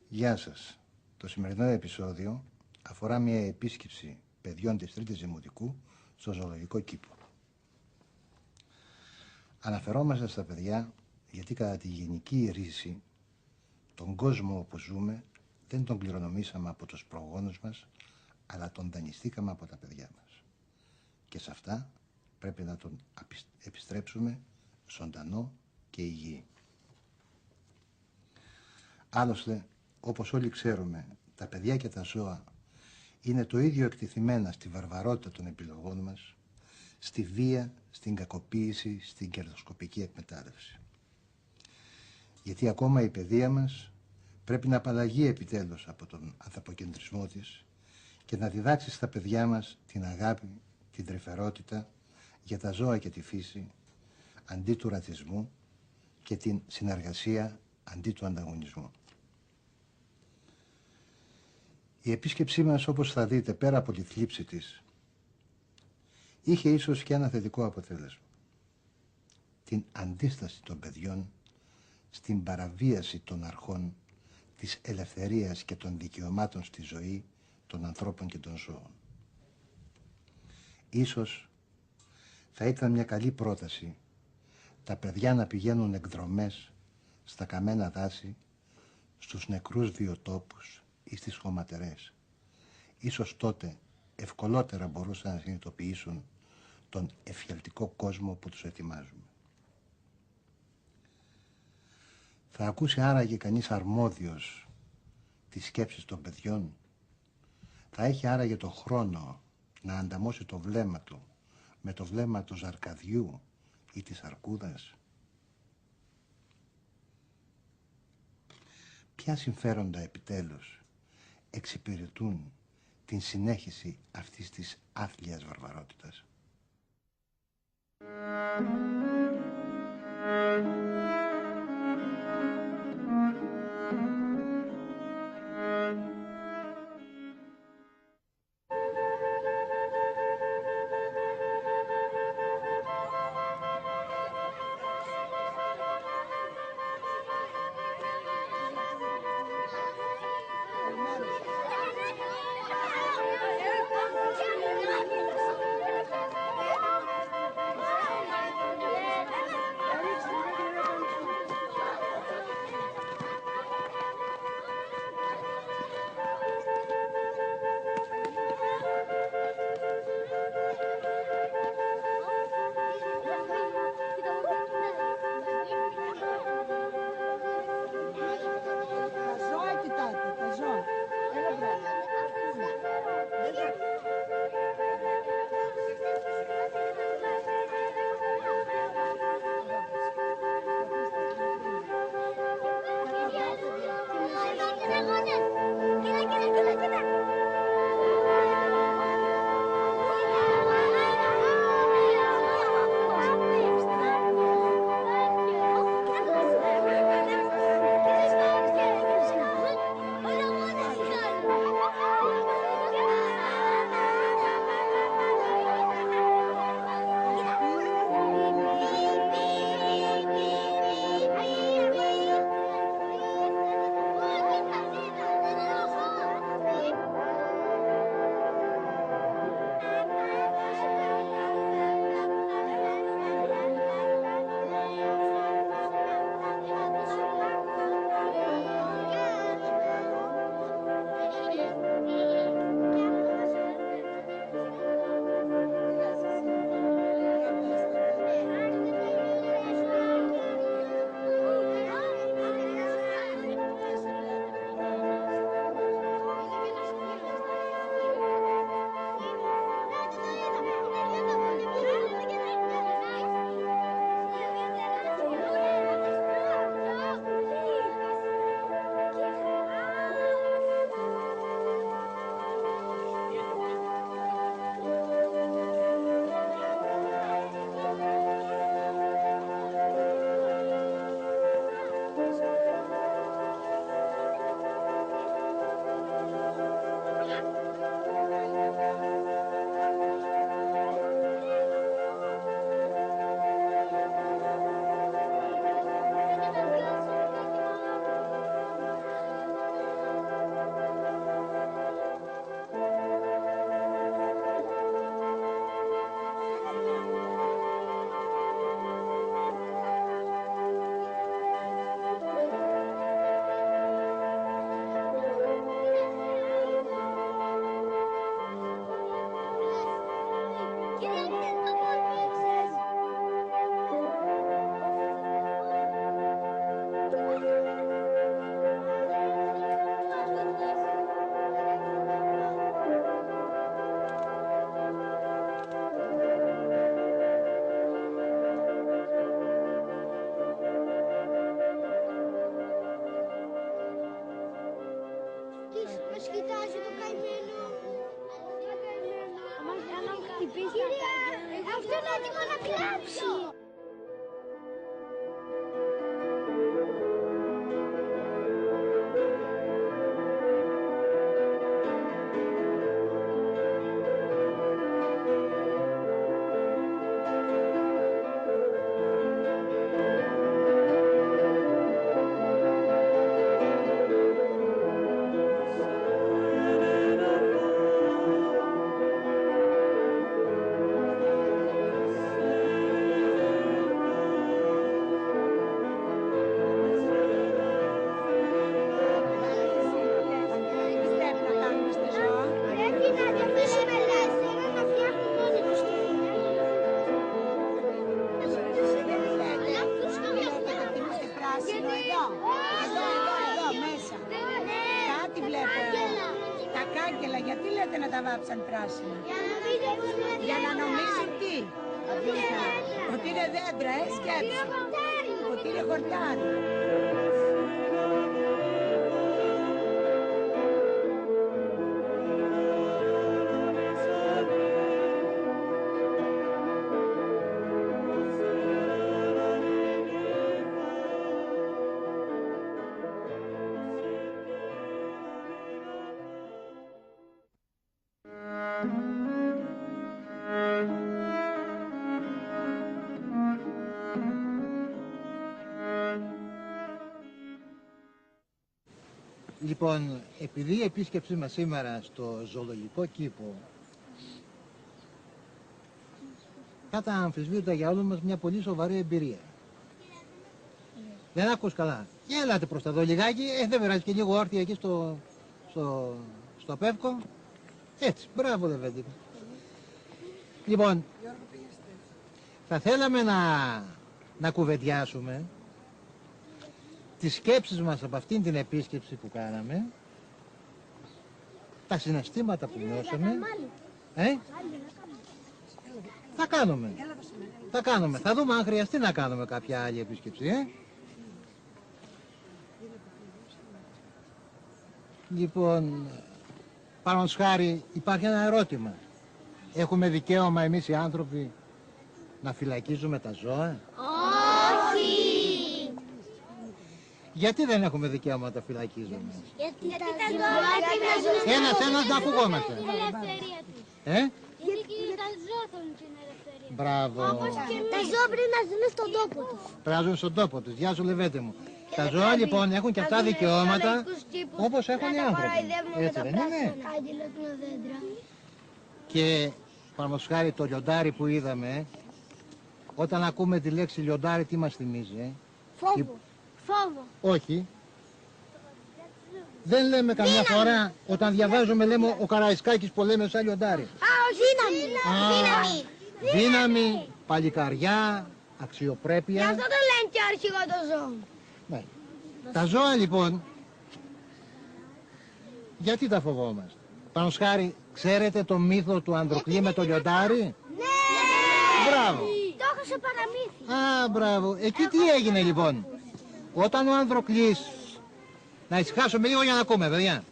Γεια σας. Το σημερινό επεισόδιο αφορά μια επίσκεψη παιδιών της Τρίτης Δημοτικού στο ζωολογικό κήπο. Αναφερόμαστε στα παιδιά γιατί κατά τη γενική ρίση τον κόσμο όπου ζούμε δεν τον κληρονομήσαμε από τους προγόνους μας, αλλά τον δανειστήκαμε από τα παιδιά μας. Και σε αυτά πρέπει να τον επιστρέψουμε ζωντανό και υγιή. Άλλωστε, όπως όλοι ξέρουμε, τα παιδιά και τα ζώα είναι το ίδιο εκτεθειμένα στη βαρβαρότητα των επιλογών μας, στη βία, στην κακοποίηση, στην κερδοσκοπική εκμετάλλευση. Γιατί ακόμα η παιδεία μας πρέπει να απαλλαγεί επιτέλους από τον ανθρωποκεντρισμό της και να διδάξει στα παιδιά μας την αγάπη, την τρυφερότητα για τα ζώα και τη φύση, αντί του ρατσισμού, και την συνεργασία αντί του ανταγωνισμού. Η επίσκεψή μας, όπως θα δείτε, πέρα από τη θλίψη της, είχε ίσως και ένα θετικό αποτέλεσμα. Την αντίσταση των παιδιών στην παραβίαση των αρχών της ελευθερίας και των δικαιωμάτων στη ζωή των ανθρώπων και των ζώων. Ίσως θα ήταν μια καλή πρόταση τα παιδιά να πηγαίνουν εκδρομές στα καμένα δάση, στους νεκρούς βιοτόπους ή στις χωματερές. Ίσως τότε ευκολότερα μπορούσαν να συνειδητοποιήσουν τον εφιαλτικό κόσμο που τους ετοιμάζουμε. Θα ακούσει άραγε κανείς αρμόδιος τις σκέψεις των παιδιών? Θα έχει άραγε το χρόνο να ανταμώσει το βλέμμα του με το βλέμμα του ζαρκαδιού ή της αρκούδας? Ποια συμφέροντα επιτέλους εξυπηρετούν την συνέχιση αυτής της άθλιας βαρβαρότητας? έτοιμο να κλάψει. Γιατί λέτε να τα βάψαν πράσινα? Για να νομίζουν τι? Ότι είναι δέντρα, σκέψου. Ότι είναι χορτάρι. Λοιπόν, επειδή η επίσκεψή μας σήμερα στο ζωολογικό κήπο θα ήταν αμφισβήτητα για όλους μας μια πολύ σοβαρή εμπειρία. Δεν ακούς καλά. Για ελάτε προς τα εδώ λιγάκι, δεν περάσει και λίγο όρθια εκεί στο Πεύκο. Έτσι, μπράβο Λεβέντικο. Λοιπόν, θα θέλαμε να κουβεντιάσουμε τις σκέψεις μας από αυτήν την επίσκεψη που κάναμε, τα συναισθήματα που νιώσαμε. Θα κάνουμε. Θα δούμε αν χρειαστεί να κάνουμε κάποια άλλη επίσκεψη. Λοιπόν, παραδείγματος χάρη υπάρχει ένα ερώτημα. Έχουμε δικαίωμα εμείς οι άνθρωποι να φυλακίζουμε τα ζώα? Όχι! Γιατί δεν έχουμε δικαίωμα να τα φυλακίζουμε? Γιατί τα ζώα Ένας να ακουγόμαστε. ελευθερία τους. Γιατί τα ζώα θέλουν την ελευθερία. Μπράβο. Τα ζώα πρέπει να ζουν στον τόπο τους. Πρέπει να ζουν στον τόπο τους. Γεια σου Λεβέντε μου. Τα ζώα λοιπόν έχουν και αυτά δικαιώματα όπως έχουν οι άνθρωποι. Έτσι δεν είναι? Και παραδείγματος χάρη το λιοντάρι που είδαμε, όταν ακούμε τη λέξη λιοντάρι τι μας θυμίζει? Φόβο. Όχι. Δεν λέμε καμιά φορά, όταν διαβάζουμε λέμε ο Καραϊσκάκης πολέμησε σαν λιοντάρι. Δύναμη, παλικαριά, αξιοπρέπεια. Αυτό το λένε και αρχηγό το ζώο. Ναι. Τα ζώα λοιπόν, γιατί τα φοβόμαστε? Παραδείγματος χάρη, ξέρετε το μύθο του Ανδροκλή με το λιοντάρι? Ναι! Μπράβο. Το έχω σε παραμύθι. Α, μπράβο. Εκεί τι έγινε λοιπόν? Όταν ο Ανδροκλής... Να ησυχάσουμε λίγο για να ακούμε, παιδιά.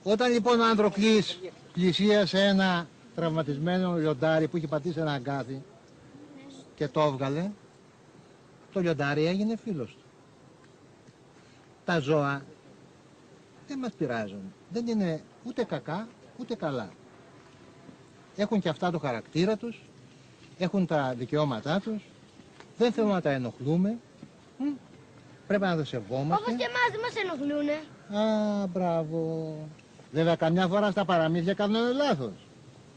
Όταν λοιπόν ο Ανδροκλής πλησίασε ένα τραυματισμένο λιοντάρι που είχε πατήσει ένα αγκάθι και το έβγαλε, το λιοντάρι έγινε φίλος του. Τα ζώα δεν μας πειράζουν. Δεν είναι ούτε κακά ούτε καλά. Έχουν και αυτά το χαρακτήρα τους, έχουν τα δικαιώματά τους, δεν θέλουμε να τα ενοχλούμε. Πρέπει να τα σεβόμαστε. Όπως και εμάς δεν μας ενοχλούνε. Α, μπράβο. Βέβαια καμιά φορά στα παραμύθια κάνουν λάθος.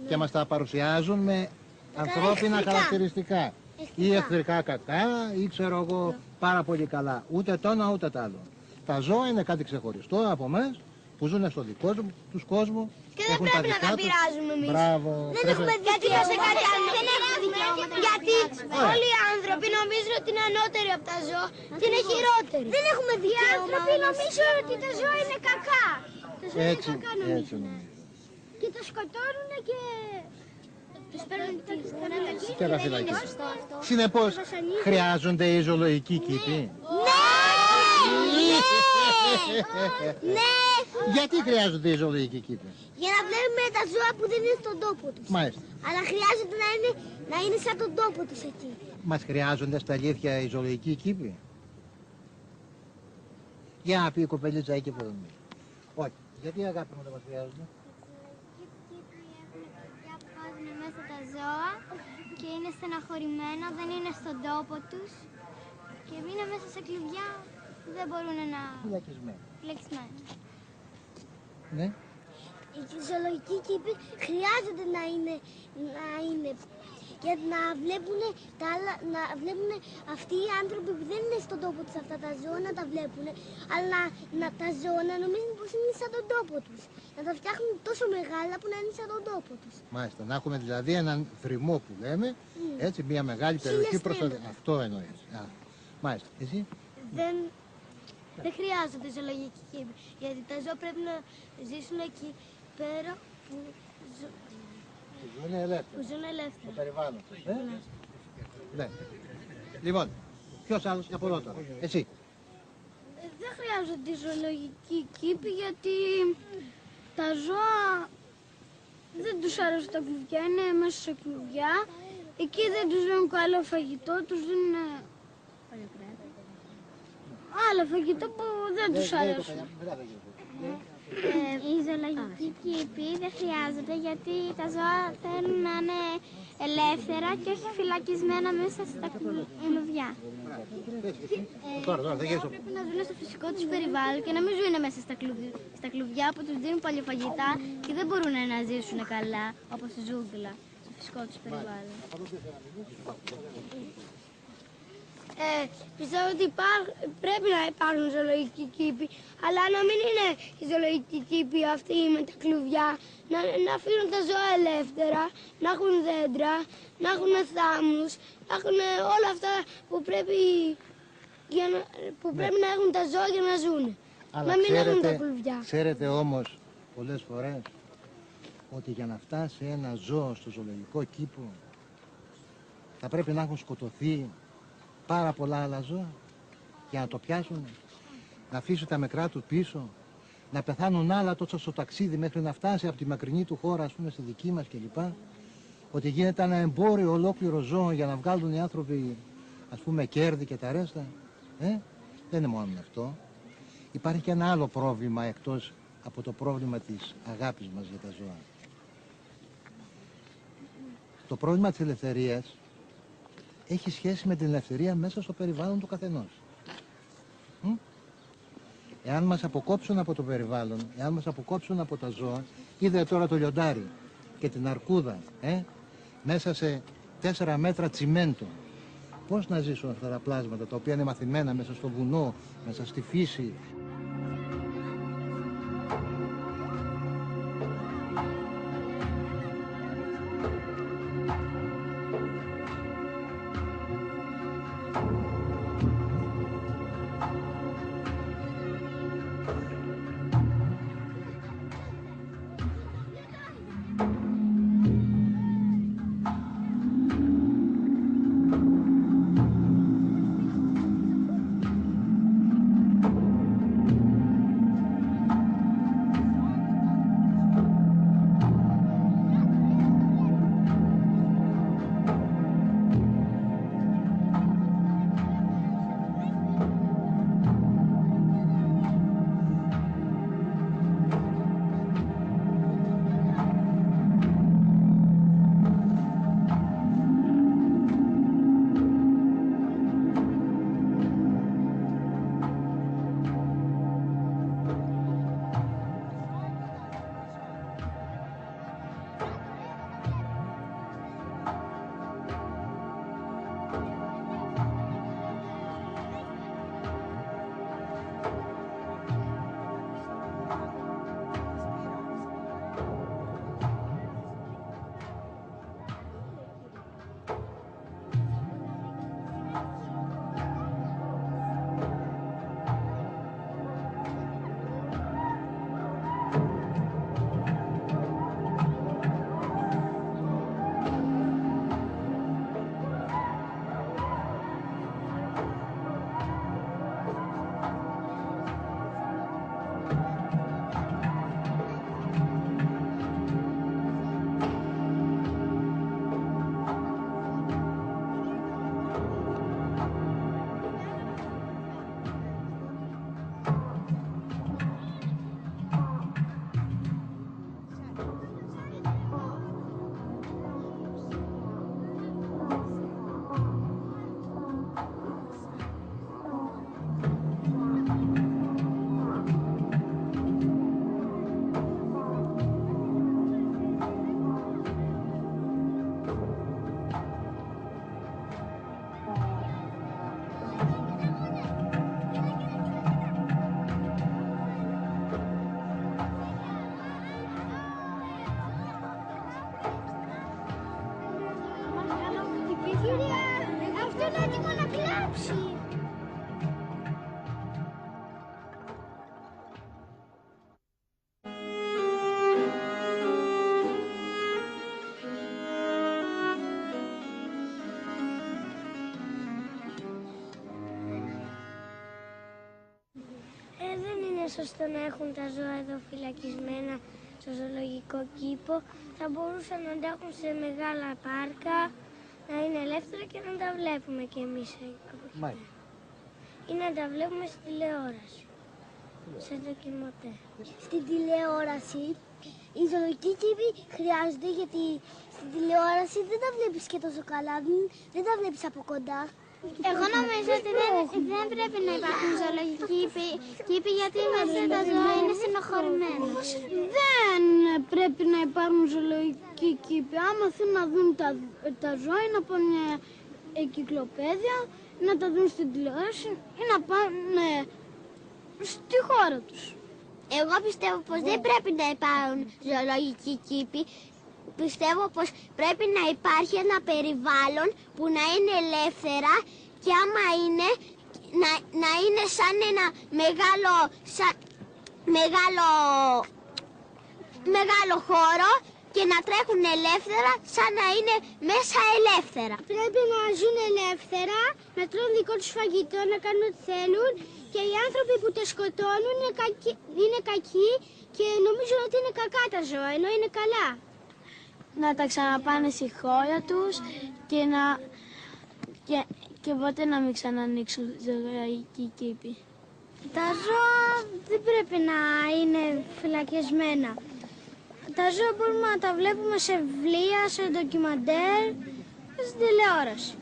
Ναι. Και μας τα παρουσιάζουν με ανθρώπινα χαρακτηριστικά. Ή εχθρικά κακά ή ξέρω εγώ πάρα πολύ καλά. Ούτε το ένα ούτε το άλλο. Τα ζώα είναι κάτι ξεχωριστό από εμάς που ζουν στο δικό τους κόσμο. Και δεν πρέπει να τα πειράζουμε εμείς. Μπράβο. Δεν έχουμε δικαιώματα. Δεν έχουμε δικαιώματα. Γιατί όλοι οι άνθρωποι νομίζουν ότι είναι ανώτεροι από τα ζώα και είναι χειρότεροι. Δεν έχουμε δικαιώματα. Οι άνθρωποι νομίζουν ότι τα ζώα είναι κακά. Τα ζώα είναι κακά νομίζουν. Και τα σκοτώνουν και... τους παίρνουν και τα φυλακίζουν. Συνεπώς, χρειάζονται οι ζωολογικοί κήποι? Ναι! Γιατί χρειάζονται οι ζωολογικοί κήποι? Για να βλέπουμε με τα ζώα που δεν είναι στον τόπο τους. Μάλιστα. Αλλά χρειάζεται να είναι σαν τον τόπο τους εκεί. Μας χρειάζονται στα αλήθεια οι ζωολογικοί κήποι? Για να πει η κοπελίτσα εκεί που είναι. Όχι. Γιατί αγάπη μου δεν μας χρειάζονται? Βάζουν μέσα τα ζώα και είναι στεναχωρημένα, δεν είναι στον τόπο τους και είναι μέσα σε κλουβιά που δεν μπορούν να... Φυλακισμένα. Ναι. Οι ζωολογικοί κήποι χρειάζονται να είναι για να βλέπουν αυτοί οι άνθρωποι που δεν είναι στον τόπο τους αυτά τα ζώα να τα βλέπουν, αλλά τα ζώα να νομίζουν πως είναι σαν τον τόπο τους. Να τα φτιάχνουν τόσο μεγάλα που να είναι σαν τον τόπο τους. Μάλιστα, να έχουμε δηλαδή έναν θρημό που λέμε, έτσι, μια μεγάλη περιοχή προστατευμένη. Αυτό εννοείς. Μάλιστα, εσύ? Δεν χρειάζονται ζωολογικοί κήποι, γιατί τα ζώα πρέπει να ζήσουν εκεί πέρα που ζουν ελεύθερα. Στο περιβάλλον. Ναι. Λοιπόν, ποιος άλλος από εδώ τώρα? Εσύ. Δεν χρειάζονται ζωολογικοί κήποι γιατί τα ζώα δεν τους αρέσουν τα κλουβιά, είναι μέσα σε κλουβιά. Εκεί δεν τους δίνουν καλό φαγητό, τους δίνουν άλλο φαγητό που δεν τους αρέσουν. Οι ζωολογικοί κήποι δεν χρειάζονται γιατί τα ζώα θέλουν να είναι ελεύθερα και όχι φυλακισμένα μέσα στα κλουβιά. Πρέπει να ζουν στο φυσικό τους περιβάλλον και να μην ζουν μέσα στα κλουβιά που τους δίνουν παλιοφαγητά και δεν μπορούν να ζήσουν καλά όπως στη ζούγκλα, στο φυσικό τους περιβάλλον. Πιστεύω ότι πρέπει να υπάρχουν ζωολογικοί κήποι, αλλά να μην είναι οι ζωολογικοί κήποι αυτοί με τα κλουβιά, να αφήνουν τα ζώα ελεύθερα, να έχουν δέντρα, να έχουν θάμνους, να έχουν όλα αυτά που πρέπει να έχουν τα ζώα για να ζουν. Αλλά να μην έχουν τα κλουβιά. Ξέρετε όμως πολλές φορές ότι για να φτάσει ένα ζώο στο ζωολογικό κήπο θα πρέπει να έχουν σκοτωθεί πάρα πολλά άλλα ζώα για να το πιάσουν, να αφήσουν τα μικρά του πίσω, να πεθάνουν άλλα τόσο στο ταξίδι μέχρι να φτάσει από τη μακρινή του χώρα, ας πούμε, στη δική μας κλπ. Ότι γίνεται ένα εμπόριο ολόκληρο ζώων για να βγάλουν οι άνθρωποι, ας πούμε, κέρδη και τα ρέστα. Δεν είναι μόνο αυτό. Υπάρχει και ένα άλλο πρόβλημα εκτός από το πρόβλημα της αγάπης μας για τα ζώα. Το πρόβλημα της ελευθερίας έχει σχέση με την ελευθερία μέσα στο περιβάλλον του καθενός. Εάν μας αποκόψουν από το περιβάλλον, εάν μας αποκόψουν από τα ζώα, είδε τώρα το λιοντάρι και την αρκούδα, μέσα σε 4 μέτρα τσιμέντο. Πώς να ζήσουν αυτά τα πλάσματα, τα οποία είναι μαθημένα μέσα στο βουνό, μέσα στη φύση. όλα έτοιμο να κλάψει. Δεν είναι σωστό να έχουν τα ζώα εδώ φυλακισμένα στο ζωολογικό κήπο. Θα μπορούσαν να τα έχουν σε μεγάλα πάρκα, να είναι ελεύθερα και να τα βλέπουμε κι εμείς από εκεί πέρα. Ή να τα βλέπουμε στην τηλεόραση, σε ντοκιμαντέρ. Στην τηλεόραση οι ζωολογικοί κήποι χρειάζονται, γιατί στην τηλεόραση δεν τα βλέπεις και τόσο καλά, δεν τα βλέπεις από κοντά. Εγώ νομίζω ότι δεν πρέπει να υπάρχουν ζωολογικοί κήποι, γιατί μέσα τα ζώα είναι στενοχωρημένα. Δεν πρέπει να υπάρχουν ζωολογικοί κήποι. Άμα θέλουν να δουν τα ζώα ή να πάνε εγκυκλοπαίδεια, να τα δουν στην τηλεόραση ή να πάνε στη χώρα τους. Εγώ πιστεύω πως δεν πρέπει να υπάρχουν ζωολογικοί κήποι. Πιστεύω πως πρέπει να υπάρχει ένα περιβάλλον που να είναι ελεύθερα και άμα είναι, να είναι σαν ένα μεγάλο χώρο και να τρέχουν ελεύθερα σαν να είναι μέσα ελεύθερα. Πρέπει να ζουν ελεύθερα, να τρώνε δικό τους φαγητό, να κάνουν ό,τι θέλουν και οι άνθρωποι που τα σκοτώνουν είναι κακοί και νομίζουν ότι είναι κακά τα ζώα, ενώ είναι καλά. Να τα ξαναπάνε στη χώρα τους και ποτέ να μην ξανανοίξουν ζωολογικοί κήποι. Τα ζώα δεν πρέπει να είναι φυλακισμένα. Τα ζώα μπορούμε να τα βλέπουμε σε βιβλία, σε ντοκιμαντέρ, στην τηλεόραση.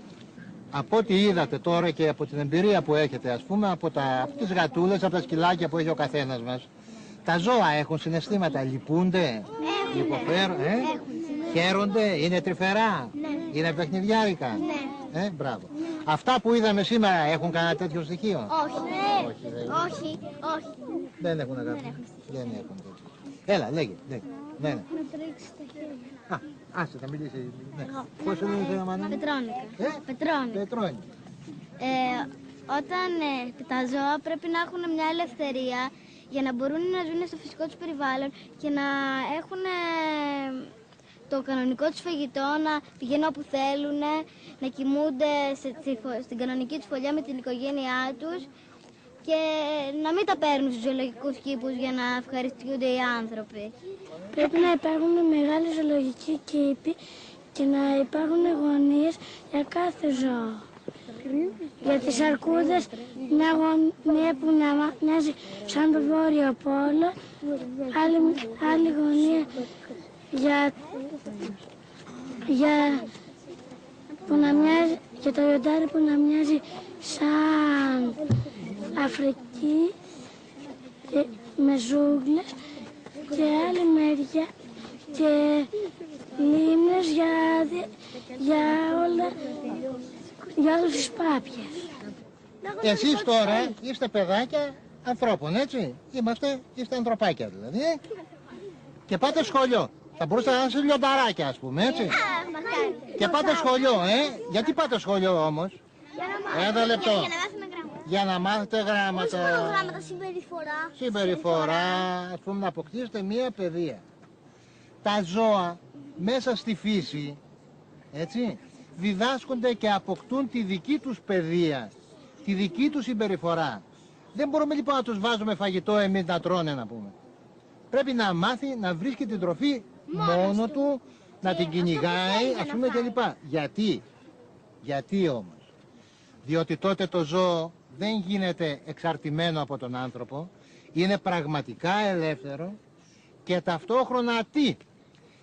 Από ό,τι είδατε τώρα και από την εμπειρία που έχετε, ας πούμε, από τις γατούλες, από τα σκυλάκια που έχει ο καθένας μας, τα ζώα έχουν συναισθήματα, λυπούνται, υποφέρουν, χαίρονται, είναι τρυφερά, είναι παιχνιδιάρικα. Μπράβο. Αυτά που είδαμε σήμερα έχουν κανένα τέτοιο στοιχείο? Όχι. Δεν έχουν αγάπη. Δεν έχουν τέτοιο. Έλα, λέγε. Ναι. Να τρίξει τα χέρια. Άσε, θα μιλήσει. Πώς είναι το Μανώλη? Πετρώνη. Όταν τα ζώα πρέπει να έχουν μια ελευθερία για να μπορούν να ζουν στο φυσικό τους περιβάλλον και να έχουν το κανονικό τους φαγητό, να πηγαίνουν όπου θέλουν, να κοιμούνται στην κανονική τους φωλιά με την οικογένειά τους και να μην τα παίρνουν στους ζωολογικούς κήπους για να ευχαριστούνται οι άνθρωποι. Πρέπει να υπάρχουν μεγάλοι ζωολογικοί κήποι και να υπάρχουν γωνίες για κάθε ζώο. Για τις αρκούδες μια γωνία που να μοιάζει σαν το Βόρειο Πόλο, άλλη γωνία για το λιοντάρι που να μοιάζει σαν Αφρική με ζούγκλες και άλλη μεριά και λίμνες για όλες τις πάπιες. Εσείς τώρα είστε παιδάκια ανθρώπων, έτσι? Είστε ανθρωπάκια δηλαδή. Και πάτε σχολείο. Θα μπορούσατε να είστε λιονταράκια, ας πούμε, έτσι? Και πάτε σχολείο, Γιατί πάτε σχολείο όμως? Ένα λεπτό. Για να μάθετε γράμματα. Όχι μόνο γράμματα, Συμπεριφορά, ας πούμε, να αποκτήσετε μία παιδεία. Τα ζώα μέσα στη φύση, έτσι, διδάσκονται και αποκτούν τη δική τους παιδεία, τη δική τους συμπεριφορά. Δεν μπορούμε λοιπόν να τους βάζουμε φαγητό εμείς να τρώνε, να πούμε. Πρέπει να μάθει να βρίσκει την τροφή μόνο του, να την κυνηγάει, ας πούμε, κλπ. Γιατί όμως? Διότι τότε το ζώο δεν γίνεται εξαρτημένο από τον άνθρωπο, είναι πραγματικά ελεύθερο και ταυτόχρονα τι?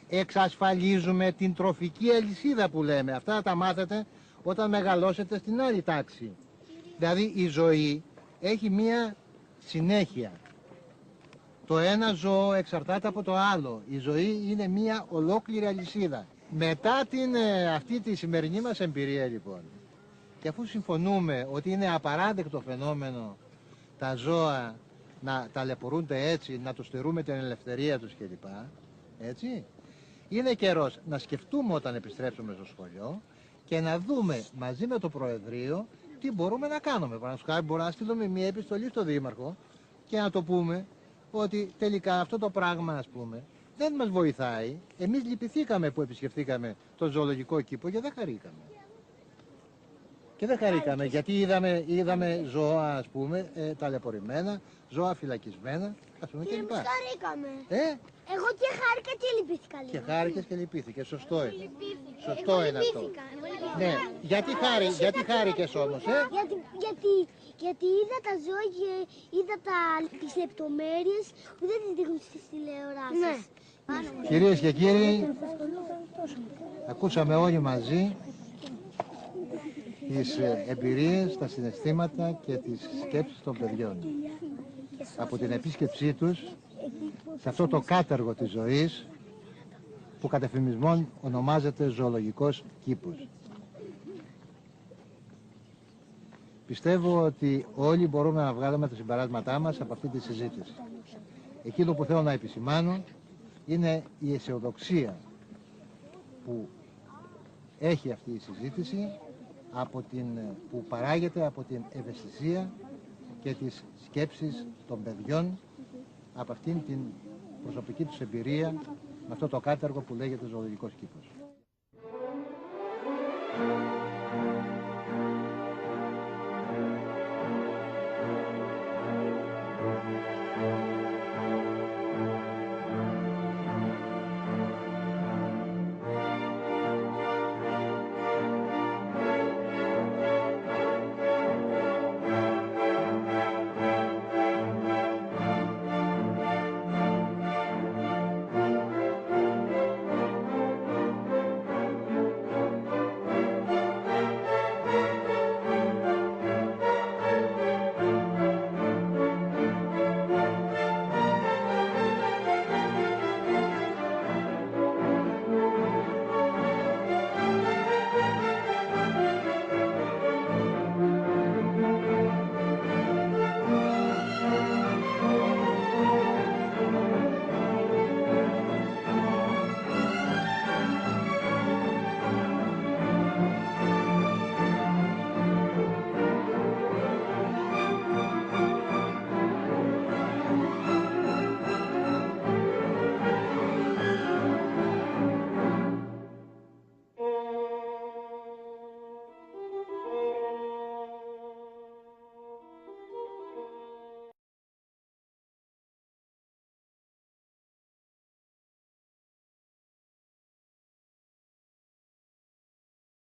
Εξασφαλίζουμε την τροφική αλυσίδα που λέμε. Αυτά θα τα μάθετε όταν μεγαλώσετε στην άλλη τάξη. Δηλαδή η ζωή έχει μία συνέχεια. Το ένα ζώο εξαρτάται από το άλλο. Η ζωή είναι μία ολόκληρη αλυσίδα. Μετά αυτή τη σημερινή μας εμπειρία λοιπόν, και αφού συμφωνούμε ότι είναι απαράδεκτο φαινόμενο τα ζώα να ταλαιπωρούνται έτσι, να τους στερούμε την ελευθερία τους κλπ. Έτσι, είναι καιρός να σκεφτούμε όταν επιστρέψουμε στο σχολείο και να δούμε μαζί με το Προεδρείο τι μπορούμε να κάνουμε. Παραδείγματος χάρη, μπορούμε να στείλουμε μια επιστολή στο Δήμαρχο και να το πούμε ότι τελικά αυτό το πράγμα, ας πούμε, δεν μας βοηθάει. Εμείς λυπηθήκαμε που επισκεφθήκαμε το ζωολογικό κήπο και δεν χαρήκαμε. Και δεν χαρήκαμε γιατί είδαμε ζώα, ας πούμε, ταλαιπωρημένα, ζώα φυλακισμένα, ας πούμε, κλπ. Εμείς χαρήκαμε. Εγώ και χάρηκα και λυπήθηκα λίγο. Και χάρηκες και λυπήθηκες, σωστό είναι. Σωστό είναι αυτό. Ναι, γιατί χάρηκες όμως, Γιατί είδα τα ζώα και είδα τις λεπτομέρειες που δεν τις δείχνουν στις τηλεοράσεις. Ναι. Κυρίες και κύριοι, ακούσαμε όλοι μαζί τις εμπειρίες, τα συναισθήματα και τις σκέψεις των παιδιών. Από την επίσκεψή τους σε αυτό το κάτεργο της ζωής που κατ' εφημισμόν ονομάζεται ζωολογικός κήπος. Πιστεύω ότι όλοι μπορούμε να βγάλουμε τα συμπεράσματά μας από αυτή τη συζήτηση. Εκείνο που θέλω να επισημάνω είναι η αισιοδοξία που έχει αυτή η συζήτηση, που παράγεται από την ευαισθησία και τις σκέψεις των παιδιών, από αυτήν την προσωπική τους εμπειρία με αυτό το κάτεργο που λέγεται ζωολογικός κήπος.